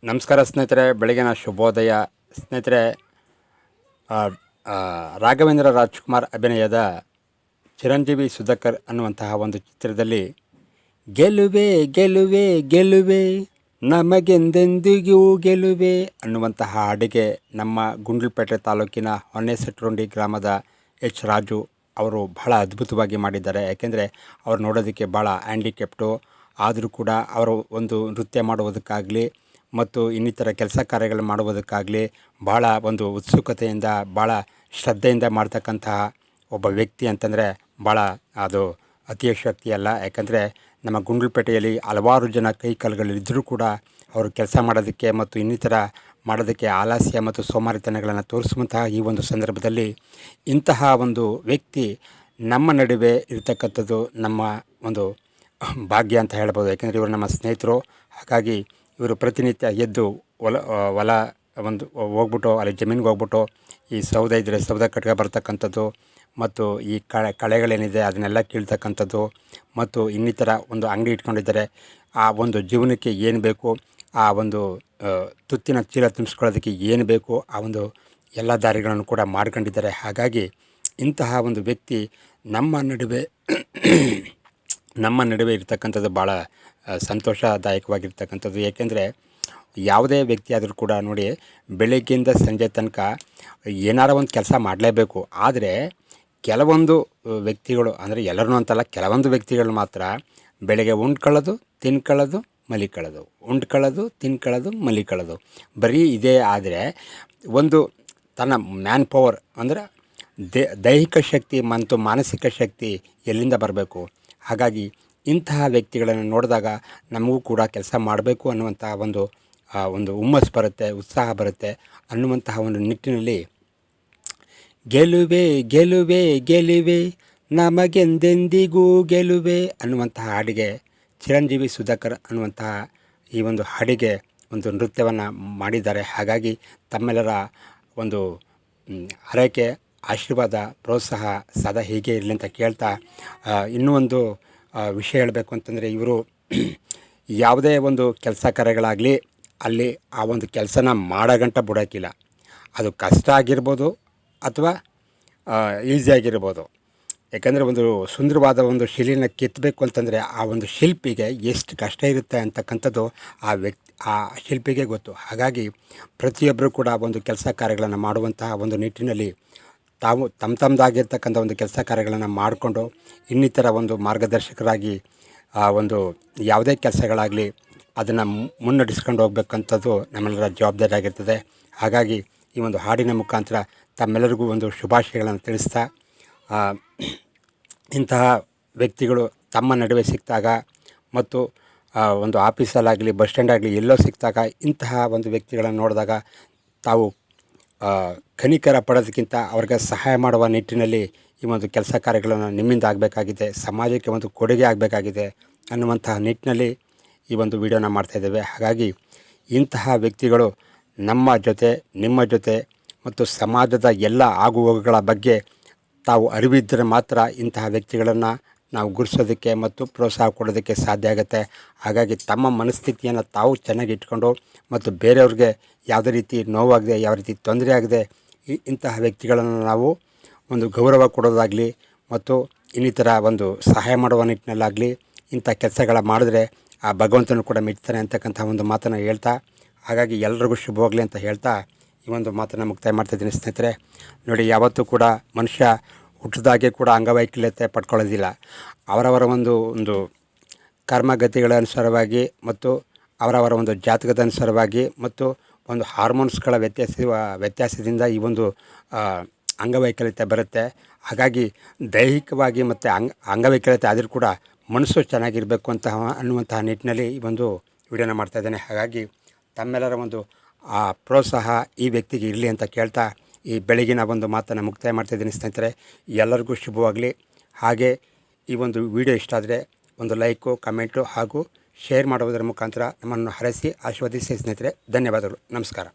ನಮಸ್ಕಾರ ಸ್ನೇಹಿತರೆ, ಬೆಳಗಿನ ಶುಭೋದಯ ಸ್ನೇಹಿತರೆ. ರಾಘವೇಂದ್ರ ರಾಜ್ಕುಮಾರ್ ಅಭಿನಯದ ಚಿರಂಜೀವಿ ಸುಧಾಕರ್ ಅನ್ನುವಂತಹ ಒಂದು ಚಿತ್ರದಲ್ಲಿ ಗೆಲುವೆ ಗೆಲುವೆ ಗೆಲುವೆ ನಮಗೆಂದೆಂದಿಗೂ ಗೆಲುವೆ ಅನ್ನುವಂತಹ ಹಾಡಿಗೆ ನಮ್ಮ ಗುಂಡ್ಲುಪೇಟೆ ತಾಲೂಕಿನ ಹೊನ್ನೆಸೆಟ್ರುಂಡಿ ಗ್ರಾಮದ ಎಚ್ ರಾಜು ಅವರು ಬಹಳ ಅದ್ಭುತವಾಗಿ ಮಾಡಿದ್ದಾರೆ. ಯಾಕೆಂದರೆ ಅವ್ರು ನೋಡೋದಕ್ಕೆ ಭಾಳ ಹ್ಯಾಂಡಿಕ್ಯಾಪ್ಟು ಆದರೂ ಕೂಡ ಅವರು ಒಂದು ನೃತ್ಯ ಮಾಡುವುದಕ್ಕಾಗಲಿ ಮತ್ತು ಇನ್ನಿತರ ಕೆಲಸ ಕಾರ್ಯಗಳು ಮಾಡುವುದಕ್ಕಾಗಲಿ ಭಾಳ ಒಂದು ಉತ್ಸುಕತೆಯಿಂದ ಭಾಳ ಶ್ರದ್ಧೆಯಿಂದ ಮಾಡ್ತಕ್ಕಂತಹ ಒಬ್ಬ ವ್ಯಕ್ತಿ ಅಂತಂದರೆ ಭಾಳ ಅದು ಅತಿಶಯೋಕ್ತಿ ಅಲ್ಲ. ಯಾಕಂದರೆ ನಮ್ಮ ಗುಂಡ್ಲುಪೇಟೆಯಲ್ಲಿ ಹಲವಾರು ಜನ ಕೈ ಕಾಲುಗಳಿದ್ದರೂ ಕೂಡ ಅವರು ಕೆಲಸ ಮಾಡೋದಕ್ಕೆ ಮತ್ತು ಇನ್ನಿತರ ಮಾಡೋದಕ್ಕೆ ಆಲಸ್ಯ ಮತ್ತು ಸೋಮಾರಿತನಗಳನ್ನು ತೋರಿಸುವಂತಹ ಈ ಒಂದು ಸಂದರ್ಭದಲ್ಲಿ ಇಂತಹ ಒಂದು ವ್ಯಕ್ತಿ ನಮ್ಮ ನಡುವೆ ಇರತಕ್ಕಂಥದ್ದು ನಮ್ಮ ಒಂದು ಭಾಗ್ಯ ಅಂತ ಹೇಳ್ಬೋದು. ಯಾಕೆಂದರೆ ಇವರು ನಮ್ಮ ಸ್ನೇಹಿತರು. ಹಾಗಾಗಿ ಇವರು ಪ್ರತಿನಿತ್ಯ ಎದ್ದು ಹೊಲ ಒಂದು ಹೋಗ್ಬಿಟ್ಟು ಅಲ್ಲಿ ಜಮೀನಿಗೆ ಹೋಗ್ಬಿಟ್ಟು ಈ ಸೌದೆ ಇದ್ದರೆ ಸೌದೆ ಕಟ್ಗೆ ಬರ್ತಕ್ಕಂಥದ್ದು ಮತ್ತು ಈ ಕಳೆಗಳೇನಿದೆ ಅದನ್ನೆಲ್ಲ ಕೀಳ್ತಕ್ಕಂಥದ್ದು ಮತ್ತು ಇನ್ನಿತರ ಒಂದು ಅಂಗಡಿ ಇಟ್ಕೊಂಡಿದ್ದಾರೆ. ಆ ಒಂದು ಜೀವನಕ್ಕೆ ಏನು ಬೇಕು, ಆ ಒಂದು ತುತ್ತಿನ ಚೀಲ ತುಂಬಿಸ್ಕೊಳ್ಳೋದಕ್ಕೆ ಏನು ಬೇಕು, ಆ ಒಂದು ಎಲ್ಲ ದಾರಿಗಳನ್ನು ಕೂಡ ಮಾಡ್ಕೊಂಡಿದ್ದಾರೆ. ಹಾಗಾಗಿ ಇಂತಹ ಒಂದು ವ್ಯಕ್ತಿ ನಮ್ಮ ನಡುವೆ ಇರ್ತಕ್ಕಂಥದ್ದು ಭಾಳ ಸಂತೋಷದಾಯಕವಾಗಿರ್ತಕ್ಕಂಥದ್ದು. ಏಕೆಂದರೆ ಯಾವುದೇ ವ್ಯಕ್ತಿ ಆದರೂ ಕೂಡ ನೋಡಿ, ಬೆಳಗ್ಗೆಯಿಂದ ಸಂಜೆ ತನಕ ಏನಾರ ಒಂದು ಕೆಲಸ ಮಾಡಲೇಬೇಕು. ಆದರೆ ಕೆಲವೊಂದು ವ್ಯಕ್ತಿಗಳು, ಅಂದರೆ ಎಲ್ಲರೂ ಅಂತಲ್ಲ, ಕೆಲವೊಂದು ವ್ಯಕ್ತಿಗಳು ಮಾತ್ರ ಬೆಳಗ್ಗೆ ಉಂಡ್ಕೊಳ್ಳೋದು, ತಿನ್ಕೊಳ್ಳೋದು, ಮಲಿಕೊಳ್ಳೋದು, ಉಂಡ್ಕೊಳ್ಳೋದು, ತಿನ್ಕೊಳ್ಳೋದು, ಮಲಿಕೊಳ್ಳೋದು, ಬರೀ ಇದೇ. ಆದರೆ ಒಂದು ತನ್ನ ಮ್ಯಾನ್ ಪವರ್ ಅಂದರೆ ದೈಹಿಕ ಶಕ್ತಿ ಮತ್ತು ಮಾನಸಿಕ ಶಕ್ತಿ ಎಲ್ಲಿಂದ ಬರಬೇಕು? ಹಾಗಾಗಿ ಇಂತಹ ವ್ಯಕ್ತಿಗಳನ್ನು ನೋಡಿದಾಗ ನಮಗೂ ಕೂಡ ಕೆಲಸ ಮಾಡಬೇಕು ಅನ್ನುವಂಥ ಒಂದು ಹುಮ್ಮಸ್ಸು ಬರುತ್ತೆ, ಉತ್ಸಾಹ ಬರುತ್ತೆ ಅನ್ನುವಂತಹ ಒಂದು ನಿಟ್ಟಿನಲ್ಲಿ ಗೆಲುವೆ ಗೆಲುವೆ ಗೆಲುವೆ ನಮಗೆಂದೆಂದಿಗೂ ಗೆಲುವೆ ಅನ್ನುವಂತಹ ಹಾಡಿಗೆ ಚಿರಂಜೀವಿ ಸುಧಾಕರ್ ಅನ್ನುವಂತಹ ಈ ಒಂದು ಹಾಡಿಗೆ ಒಂದು ನೃತ್ಯವನ್ನು ಮಾಡಿದ್ದಾರೆ. ಹಾಗಾಗಿ ತಮ್ಮೆಲ್ಲರ ಒಂದು ಹರಕೆ, ಆಶೀರ್ವಾದ, ಪ್ರೋತ್ಸಾಹ ಸದಾ ಹೀಗೆ ಇರಲಿ ಅಂತ ಕೇಳ್ತಾ, ಇನ್ನೂ ಒಂದು ವಿಷಯ ಹೇಳಬೇಕು ಅಂತಂದರೆ, ಇವರು ಯಾವುದೇ ಒಂದು ಕೆಲಸ ಕಾರ್ಯಗಳಾಗಲಿ ಅಲ್ಲಿ ಆ ಒಂದು ಕೆಲಸನ ಮಾಡೋಗಂಟ ಬಿಡೋಕ್ಕಿಲ್ಲ. ಅದು ಕಷ್ಟ ಆಗಿರ್ಬೋದು ಅಥವಾ ಈಸಿಯಾಗಿರ್ಬೋದು. ಯಾಕೆಂದರೆ ಒಂದು ಸುಂದರವಾದ ಒಂದು ಶಿಲೆನ ಕೆತ್ತಬೇಕು ಅಂತಂದರೆ ಆ ಒಂದು ಶಿಲ್ಪಿಗೆ ಎಷ್ಟು ಕಷ್ಟ ಇರುತ್ತೆ ಅಂತಕ್ಕಂಥದ್ದು ಆ ಶಿಲ್ಪಿಗೆ ಗೊತ್ತು. ಹಾಗಾಗಿ ಪ್ರತಿಯೊಬ್ಬರು ಕೂಡ ಒಂದು ಕೆಲಸ ಕಾರ್ಯಗಳನ್ನು ಮಾಡುವಂತಹ ಒಂದು ನಿಟ್ಟಿನಲ್ಲಿ ತಾವು ತಮ್ಮದಾಗಿರ್ತಕ್ಕಂಥ ಒಂದು ಕೆಲಸ ಕಾರ್ಯಗಳನ್ನು ಮಾಡಿಕೊಂಡು ಇನ್ನಿತರ ಒಂದು ಮಾರ್ಗದರ್ಶಕರಾಗಿ ಒಂದು ಯಾವುದೇ ಕೆಲಸಗಳಾಗಲಿ ಅದನ್ನು ಮುನ್ನಡೆಸ್ಕೊಂಡು ಹೋಗ್ಬೇಕಂಥದ್ದು ನಮ್ಮೆಲ್ಲರ ಜವಾಬ್ದಾರಿ ಆಗಿರ್ತದೆ. ಹಾಗಾಗಿ ಈ ಒಂದು ಹಾಡಿನ ಮುಖಾಂತರ ತಮ್ಮೆಲ್ಲರಿಗೂ ಒಂದು ಶುಭಾಶಯಗಳನ್ನು ತಿಳಿಸ್ತಾ, ಇಂತಹ ವ್ಯಕ್ತಿಗಳು ತಮ್ಮ ನಡುವೆ ಸಿಕ್ಕಿದಾಗ ಮತ್ತು ಒಂದು ಆಫೀಸಲ್ಲಾಗಲಿ, ಬಸ್ ಸ್ಟ್ಯಾಂಡಾಗಲಿ ಎಲ್ಲೋ ಸಿಕ್ಕಿದಾಗ ಇಂತಹ ಒಂದು ವ್ಯಕ್ತಿಗಳನ್ನು ನೋಡಿದಾಗ ತಾವು ಕನಿಕರ ಪಡೋದಕ್ಕಿಂತ ಅವ್ರಿಗೆ ಸಹಾಯ ಮಾಡುವ ನಿಟ್ಟಿನಲ್ಲಿ ಈ ಒಂದು ಕೆಲಸ ಕಾರ್ಯಗಳನ್ನು ನಿಮ್ಮಿಂದ ಆಗಬೇಕಾಗಿದೆ, ಸಮಾಜಕ್ಕೆ ಒಂದು ಕೊಡುಗೆ ಆಗಬೇಕಾಗಿದೆ ಅನ್ನುವಂತಹ ನಿಟ್ಟಿನಲ್ಲಿ ಈ ಒಂದು ವಿಡಿಯೋನ ಮಾಡ್ತಾಯಿದ್ದೇವೆ. ಹಾಗಾಗಿ ಇಂತಹ ವ್ಯಕ್ತಿಗಳು ನಮ್ಮ ಜೊತೆ, ನಿಮ್ಮ ಜೊತೆ ಮತ್ತು ಸಮಾಜದ ಎಲ್ಲ ಆಗುಹೋಗುಗಳ ಬಗ್ಗೆ ತಾವು ಅರಿವಿದ್ದರೆ ಮಾತ್ರ ಇಂತಹ ವ್ಯಕ್ತಿಗಳನ್ನು ನಾವು ಗುರುತಿಸೋದಕ್ಕೆ ಮತ್ತು ಪ್ರೋತ್ಸಾಹ ಕೊಡೋದಕ್ಕೆ ಸಾಧ್ಯ ಆಗುತ್ತೆ. ಹಾಗಾಗಿ ತಮ್ಮ ಮನಸ್ಥಿತಿಯನ್ನು ತಾವು ಚೆನ್ನಾಗಿ ಇಟ್ಕೊಂಡು ಮತ್ತು ಬೇರೆಯವ್ರಿಗೆ ಯಾವುದೇ ರೀತಿ ನೋವಾಗದೆ, ಯಾವ ರೀತಿ ತೊಂದರೆ ಆಗದೆ ಇಂತಹ ವ್ಯಕ್ತಿಗಳನ್ನು ನಾವು ಒಂದು ಗೌರವ ಕೊಡೋದಾಗಲಿ ಮತ್ತು ಇನ್ನಿತರ ಒಂದು ಸಹಾಯ ಮಾಡುವ ನಿಟ್ಟಿನಲ್ಲಾಗಲಿ ಇಂಥ ಕೆಲಸಗಳ ಮಾಡಿದ್ರೆ ಆ ಭಗವಂತನು ಕೂಡ ಮೆಚ್ತಾನೆ ಅಂತಕ್ಕಂಥ ಒಂದು ಮಾತನ್ನು ಹೇಳ್ತಾ, ಹಾಗಾಗಿ ಎಲ್ಲರಿಗೂ ಶುಭವಾಗಲಿ ಅಂತ ಹೇಳ್ತಾ ಈ ಒಂದು ಮಾತನ್ನು ಮುಕ್ತಾಯ ಮಾಡ್ತಾಯಿದ್ದೀನಿ ಸ್ನೇಹಿತರೆ. ನೋಡಿ, ಯಾವತ್ತೂ ಕೂಡ ಮನುಷ್ಯ ಹುಟ್ಟಿದಾಗೆ ಕೂಡ ಅಂಗವೈಕಲ್ಯತೆ ಪಡ್ಕೊಳ್ಳೋದಿಲ್ಲ. ಅವರವರ ಒಂದು ಕರ್ಮಗತಿಗಳ ಅನುಸಾರವಾಗಿ ಮತ್ತು ಅವರವರ ಒಂದು ಜಾತಕದ ಅನುಸಾರವಾಗಿ ಮತ್ತು ಒಂದು ಹಾರ್ಮೋನ್ಸ್ಗಳ ವ್ಯತ್ಯಾಸದಿಂದ ಈ ಒಂದು ಅಂಗವೈಕಲ್ಯತೆ ಬರುತ್ತೆ. ಹಾಗಾಗಿ ದೈಹಿಕವಾಗಿ ಮತ್ತು ಅಂಗವೈಕಲ್ಯತೆ ಆದರೂ ಕೂಡ ಮನಸ್ಸು ಚೆನ್ನಾಗಿರಬೇಕು ಅನ್ನುವಂತಹ ನಿಟ್ಟಿನಲ್ಲಿ ಈ ಒಂದು ವಿಡಿಯೋನ ಮಾಡ್ತಾಯಿದ್ದೇನೆ. ಹಾಗಾಗಿ ತಮ್ಮೆಲ್ಲರ ಒಂದು ಪ್ರೋತ್ಸಾಹ ಈ ವ್ಯಕ್ತಿಗೆ ಇರಲಿ ಅಂತ ಕೇಳ್ತಾ ಈ ಬೆಳಗಿನ ಒಂದು ಮಾತನ್ನು ಮುಕ್ತಾಯ ಮಾಡ್ತಾಯಿದ್ದೀನಿ ಸ್ನೇಹಿತರೆ. ಎಲ್ಲರಿಗೂ ಶುಭವಾಗಲಿ. ಹಾಗೆ ಈ ಒಂದು ವಿಡಿಯೋ ಇಷ್ಟ ಆದರೆ ಒಂದು ಲೈಕು, ಕಮೆಂಟು ಹಾಗೂ ಶೇರ್ ಮಾಡುವುದರ ಮುಖಾಂತರ ನಮ್ಮನ್ನು ಹರಸಿ ಆಶೀರ್ವದಿಸಿ ಸ್ನೇಹಿತರೆ. ಧನ್ಯವಾದಗಳು. ನಮಸ್ಕಾರ.